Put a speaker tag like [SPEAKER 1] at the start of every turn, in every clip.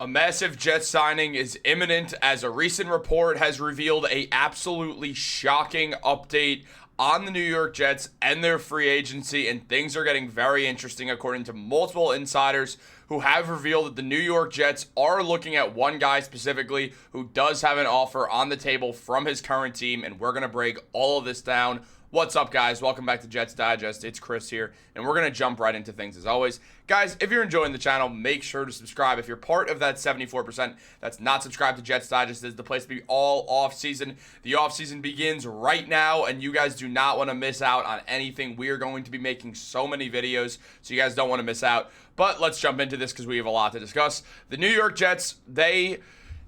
[SPEAKER 1] A massive Jets signing is imminent as a recent report has revealed a absolutely shocking update on the New York Jets and their free agency, and things are getting very interesting according to multiple insiders who have revealed that the New York Jets are looking at one guy specifically who does have an offer on the table from his current team, and we're going to break all of this down. What's up, guys? Welcome back to Jets Digest. It's Chris here, and we're going to jump right into things as always. Guys, if you're enjoying the channel, make sure to subscribe. If you're part of that 74% that's not subscribed to Jets Digest, this is the place to be all off-season. The off-season begins right now, and you guys do not want to miss out on anything. We are going to be making so many videos, so you guys don't want to miss out. But let's jump into this because we have a lot to discuss. The New York Jets, they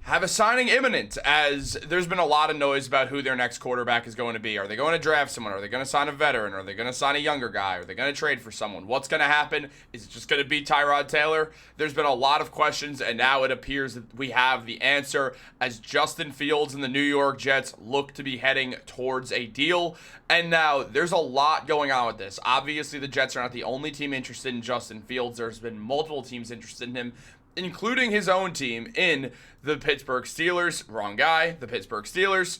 [SPEAKER 1] have a signing imminent, as there's been a lot of noise about who their next quarterback is going to be. Are they going to draft someone? Are they going to sign a veteran? Are they going to sign a younger guy? Are they going to trade for someone? What's going to happen? Is it just going to be Tyrod Taylor? There's been a lot of questions, and now it appears that we have the answer as Justin Fields and the New York Jets look to be heading towards a deal. And now there's a lot going on with this. Obviously, the Jets are not the only team interested in Justin Fields. There's been multiple teams interested in him, including his own team in the Pittsburgh Steelers. Wrong guy, the Pittsburgh Steelers.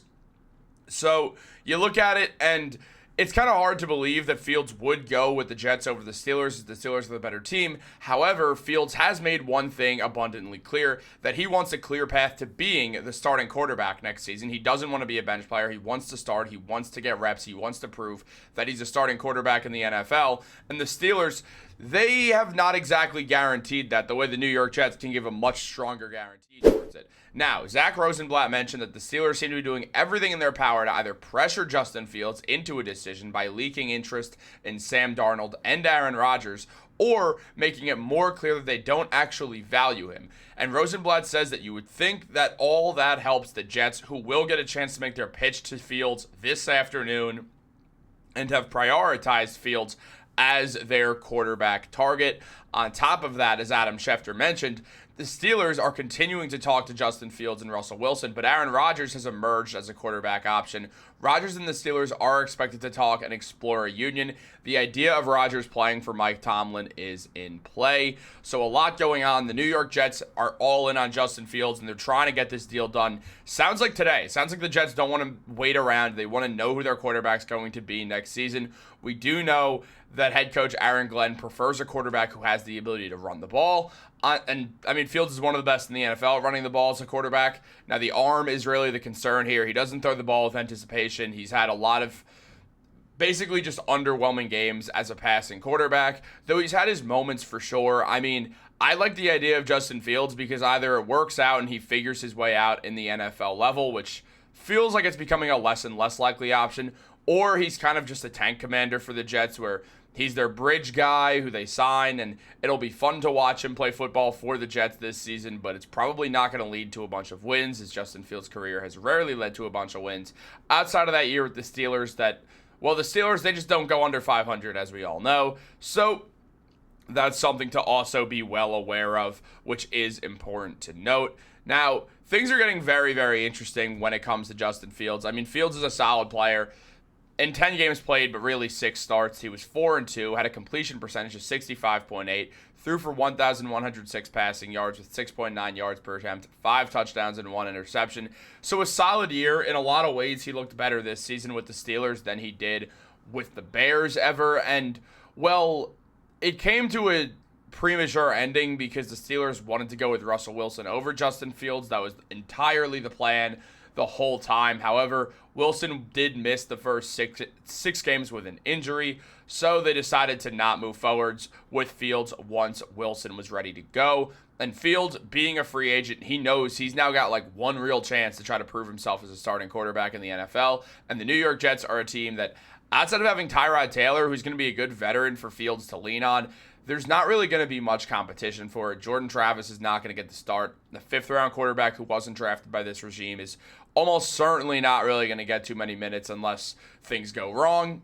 [SPEAKER 1] So you look at it, and it's kind of hard to believe that Fields would go with the Jets over the Steelers. The Steelers are the better team. However, Fields has made one thing abundantly clear, that he wants a clear path to being the starting quarterback next season. He doesn't want to be a bench player. He wants to start. He wants to get reps. He wants to prove that he's a starting quarterback in the NFL. And the Steelers, they have not exactly guaranteed that, the way the New York Jets can give a much stronger guarantee towards it. Now, Zach Rosenblatt mentioned that the Steelers seem to be doing everything in their power to either pressure Justin Fields into a decision by leaking interest in Sam Darnold and Aaron Rodgers, or making it more clear that they don't actually value him. And Rosenblatt says that you would think that all that helps the Jets, who will get a chance to make their pitch to Fields this afternoon and have prioritized Fields as their quarterback target. On top of that, as Adam Schefter mentioned, the Steelers are continuing to talk to Justin Fields and Russell Wilson, but Aaron Rodgers has emerged as a quarterback option. Rodgers and the Steelers are expected to talk and explore a union. The idea of Rodgers playing for Mike Tomlin is in play. So a lot going on. The New York Jets are all in on Justin Fields, and they're trying to get this deal done. Sounds like today. Sounds like the Jets don't want to wait around. They want to know who their quarterback's going to be next season. We do know that head coach Aaron Glenn prefers a quarterback who has the ability to run the ball. Fields is one of the best in the NFL at running the ball as a quarterback. Now, the arm is really the concern here. He doesn't throw the ball with anticipation. He's had a lot of basically just underwhelming games as a passing quarterback, though he's had his moments for sure. I like the idea of Justin Fields because either it works out and he figures his way out in the NFL level, which feels like it's becoming a less and less likely option, or he's kind of just a tank commander for the Jets where he's their bridge guy who they sign, and it'll be fun to watch him play football for the Jets this season, but it's probably not going to lead to a bunch of wins, as Justin Fields' career has rarely led to a bunch of wins. Outside of that year with the Steelers, the Steelers, they just don't go under 500, as we all know. So that's something to also be well aware of, which is important to note. Now, things are getting very, very interesting when it comes to Justin Fields. Fields is a solid player. In 10 games played, but really 6 starts, he was 4-2, had a completion percentage of 65.8, threw for 1,106 passing yards with 6.9 yards per attempt, 5 touchdowns and 1 interception. So a solid year. In a lot of ways, he looked better this season with the Steelers than he did with the Bears ever. And, well, it came to a premature ending because the Steelers wanted to go with Russell Wilson over Justin Fields. That was entirely the plan the whole time. However, Wilson did miss the first six games with an injury, so they decided to not move forwards with Fields once Wilson was ready to go. And Fields, being a free agent, he knows he's now got like one real chance to try to prove himself as a starting quarterback in the NFL. And the New York Jets are a team that, outside of having Tyrod Taylor, who's going to be a good veteran for Fields to lean on, there's not really going to be much competition for it. Jordan Travis is not going to get the start. The 5th-round quarterback who wasn't drafted by this regime is almost certainly not really going to get too many minutes unless things go wrong,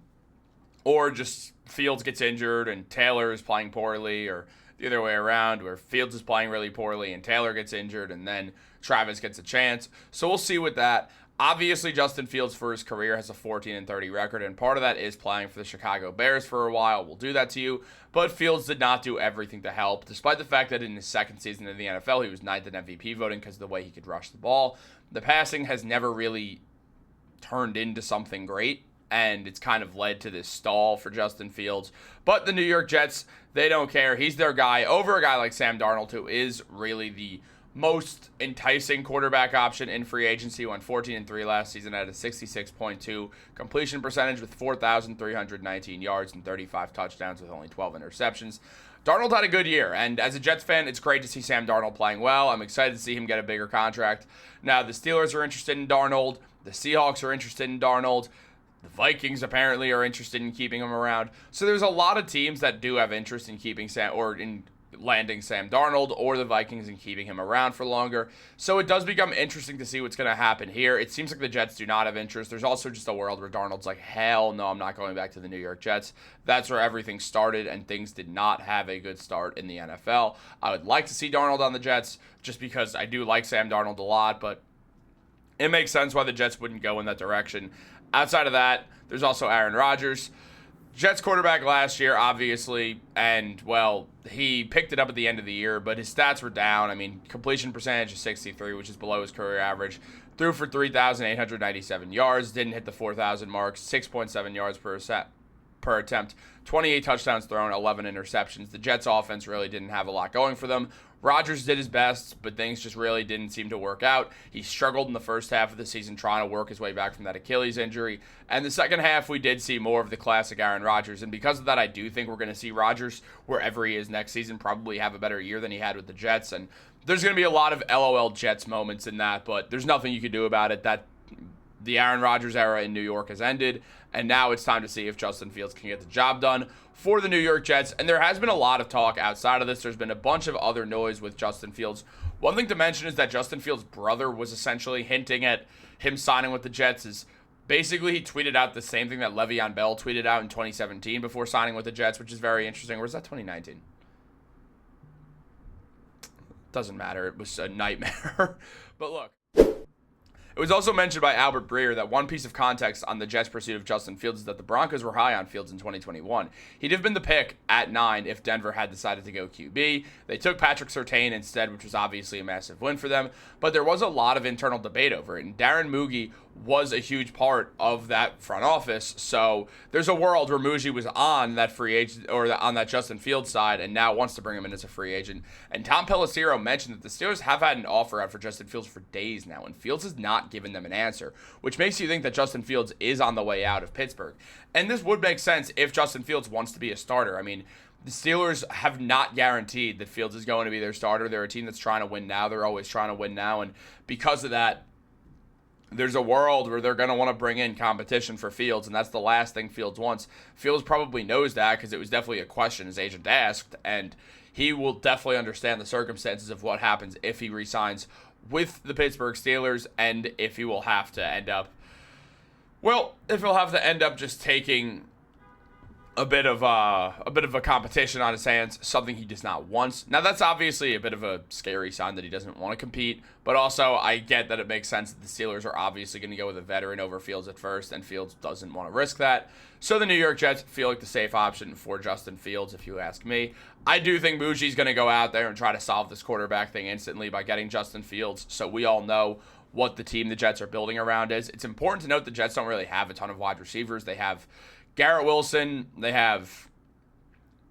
[SPEAKER 1] or just Fields gets injured and Taylor is playing poorly, or the other way around, where Fields is playing really poorly and Taylor gets injured and then Travis gets a chance. So we'll see with that. Obviously, Justin Fields for his career has a 14-30 record, and part of that is playing for the Chicago Bears for a while. We'll do that to you. But Fields did not do everything to help, despite the fact that in his second season in the NFL, he was ninth in MVP voting because of the way he could rush the ball. The passing has never really turned into something great, and it's kind of led to this stall for Justin Fields. But the New York Jets, they don't care. He's their guy over a guy like Sam Darnold, who is really the most enticing quarterback option in free agency. Went 14-3 last season at a 66.2 completion percentage with 4,319 yards and 35 touchdowns with only 12 interceptions. Darnold had a good year, and as a Jets fan, it's great to see Sam Darnold playing well. I'm excited to see him get a bigger contract. Now, the Steelers are interested in Darnold. The Seahawks are interested in Darnold. The Vikings apparently are interested in keeping him around. So there's a lot of teams that do have interest in keeping Sam, or in landing Sam Darnold, or the Vikings and keeping him around for longer. So it does become interesting to see what's going to happen here. It seems like the Jets do not have interest. There's also just a world where Darnold's like, hell no, I'm not going back to the New York Jets. That's where everything started, and things did not have a good start in the NFL. I would like to see Darnold on the Jets just because I do like Sam Darnold a lot, but it makes sense why the Jets wouldn't go in that direction. Outside of that, there's also Aaron Rodgers. Jets quarterback last year, obviously, and, well, he picked it up at the end of the year, but his stats were down. I mean, completion percentage is 63, which is below his career average. Threw for 3,897 yards, didn't hit the 4,000 mark, 6.7 yards per attempt, 28 touchdowns thrown, 11 interceptions. The Jets offense really didn't have a lot going for them. Rodgers did his best, but things just really didn't seem to work out. He struggled in the first half of the season trying to work his way back from that Achilles injury. And the second half, we did see more of the classic Aaron Rodgers. And because of that, I do think we're going to see Rodgers, wherever he is next season, probably have a better year than he had with the Jets. And there's going to be a lot of LOL Jets moments in that, but there's nothing you can do about it. That the Aaron Rodgers era in New York has ended, and now it's time to see if Justin Fields can get the job done for the New York Jets. And there has been a lot of talk outside of this. There's been a bunch of other noise with Justin Fields. One thing to mention is that Justin Fields' brother was essentially hinting at him signing with the Jets. Is basically he tweeted out the same thing that Le'Veon Bell tweeted out in 2017 before signing with the Jets, which is very interesting. Or was that 2019? Doesn't matter. It was a nightmare. But look. It was also mentioned by Albert Breer that one piece of context on the Jets' pursuit of Justin Fields is that the Broncos were high on Fields in 2021. He'd have been the pick at 9 if Denver had decided to go QB. They took Patrick Surtain instead, which was obviously a massive win for them, but there was a lot of internal debate over it, and Darren Mougey was a huge part of that front office. So there's a world where Mougey was on that free agent, or on that Justin Fields side, and now wants to bring him in as a free agent. And Tom Pelissero mentioned that the Steelers have had an offer out for Justin Fields for days now, and Fields has not given them an answer, which makes you think that Justin Fields is on the way out of Pittsburgh. And this would make sense if Justin Fields wants to be a starter. I mean, the Steelers have not guaranteed that Fields is going to be their starter. They're a team that's trying to win now. They're always trying to win now, and because of that, there's a world where they're going to want to bring in competition for Fields, and that's the last thing Fields wants. Fields probably knows that because it was definitely a question his agent asked, and he will definitely understand the circumstances of what happens if he re-signs with the Pittsburgh Steelers, and if he will have to end up, just taking a bit of a competition on his hands, something he does not want. Now, that's obviously a bit of a scary sign that he doesn't want to compete, but also I get that it makes sense that the Steelers are obviously going to go with a veteran over Fields at first, and Fields doesn't want to risk that. So the New York Jets feel like the safe option for Justin Fields, if you ask me. I do think Mougey's going to go out there and try to solve this quarterback thing instantly by getting Justin Fields, so we all know what the team the Jets are building around is. It's important to note the Jets don't really have a ton of wide receivers. They have Garrett Wilson, they have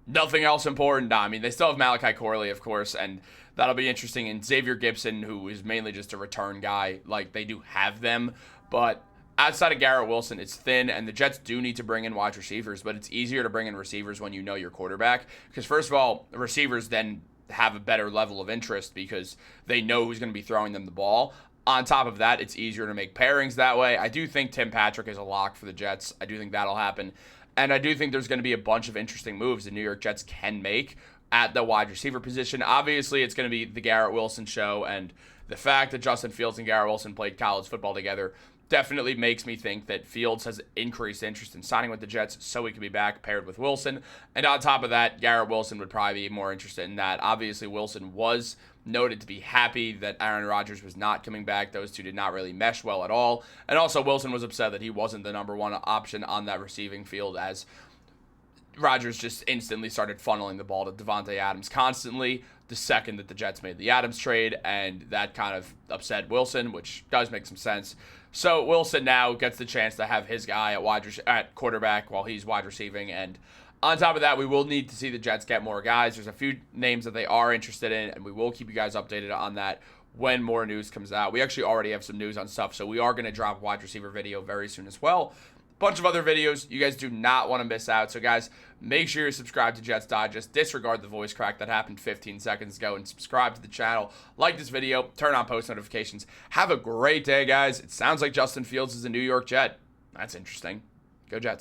[SPEAKER 1] nothing else important. Nah, I mean, they still have Malachi Corley, of course, and that'll be interesting. And Xavier Gibson, who is mainly just a return guy, like, they do have them. But outside of Garrett Wilson, it's thin, and the Jets do need to bring in wide receivers, but it's easier to bring in receivers when you know your quarterback. Because, first of all, the receivers then have a better level of interest because they know who's going to be throwing them the ball. On top of that, it's easier to make pairings that way. I do think Tim Patrick is a lock for the Jets. I do think that'll happen. And I do think there's going to be a bunch of interesting moves the New York Jets can make at the wide receiver position. Obviously, it's going to be the Garrett Wilson show, and the fact that Justin Fields and Garrett Wilson played college football together definitely makes me think that Fields has increased interest in signing with the Jets so he can be back paired with Wilson. And on top of that, Garrett Wilson would probably be more interested in that. Obviously, Wilson was noted to be happy that Aaron Rodgers was not coming back. Those two did not really mesh well at all. And also, Wilson was upset that he wasn't the number one option on that receiving field, as Rodgers just instantly started funneling the ball to Devontae Adams constantly the second that the Jets made the Adams trade, and that kind of upset Wilson, which does make some sense. So Wilson now gets the chance to have his guy at quarterback while he's wide receiving, and on top of that, we will need to see the Jets get more guys. There's a few names that they are interested in, and we will keep you guys updated on that when more news comes out. We actually already have some news on stuff, so we are going to drop a wide receiver video very soon as well. Bunch of other videos you guys do not want to miss out. So guys, make sure you're subscribed to Jets Digest. Disregard the voice crack that happened 15 seconds ago and subscribe to the channel. Like this video, turn on post notifications. Have a great day, guys. It sounds like Justin Fields is a New York Jet. That's interesting. Go Jets.